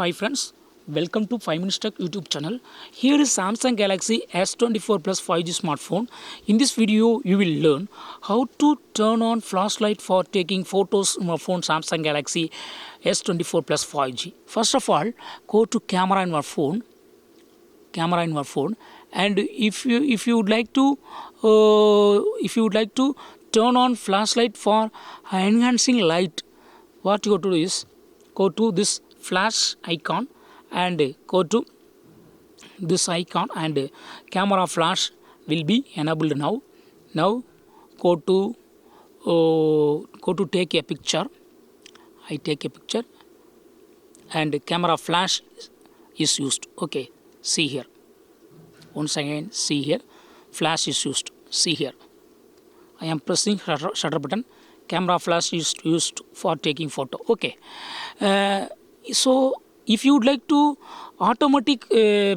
Hi friends, welcome to 5 Minutes Tech YouTube channel. Here is Samsung Galaxy S24 Plus 5G smartphone. In this video, you will learn how to turn on flashlight for taking photos on your phone Samsung Galaxy S24 Plus 5G. First of all, go to camera in your phone, and if you would like to turn on flashlight for enhancing light, what you have to do is go to this flash icon and go to this icon, and camera flash will be enabled now. Go to take a picture. I take a picture and camera flash is used. Okay, see here, once again, see here, flash is used. See here, I am pressing shutter button. Camera flash is used for taking photo. Okay, so if you would like to automatic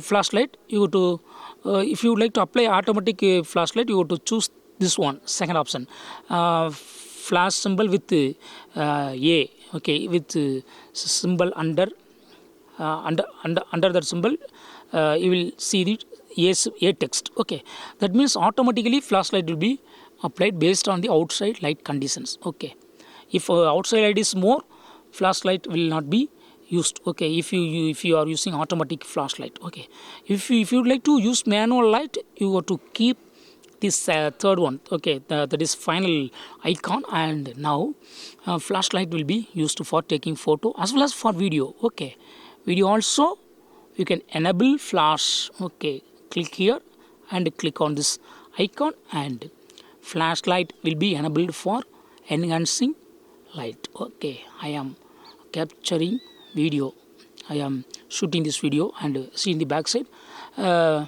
flashlight, you go to if you would like to apply automatic flashlight, you go to choose this one, second option, flash symbol with A. Okay, with symbol under that symbol, you will see the A text. Okay, that means automatically flashlight will be applied based on the outside light conditions. Okay, if outside light is more, flashlight will not be used. Okay, if you are using automatic flashlight. Okay, if you would like to use manual light, you have to keep this third one. Okay, that is final icon, and now flashlight will be used for taking photo as well as for video. Okay, video also you can enable flash. Okay, click here and click on this icon, and flashlight will be enabled for enhancing light. Okay, I am capturing video, I am shooting this video, and see in the back side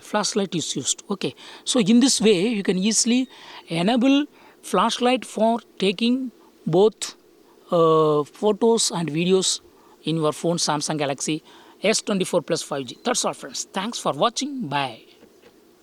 flashlight is used. Okay, so in this way you can easily enable flashlight for taking both photos and videos in your phone Samsung Galaxy S24 Plus 5G. That's all friends, thanks for watching, bye.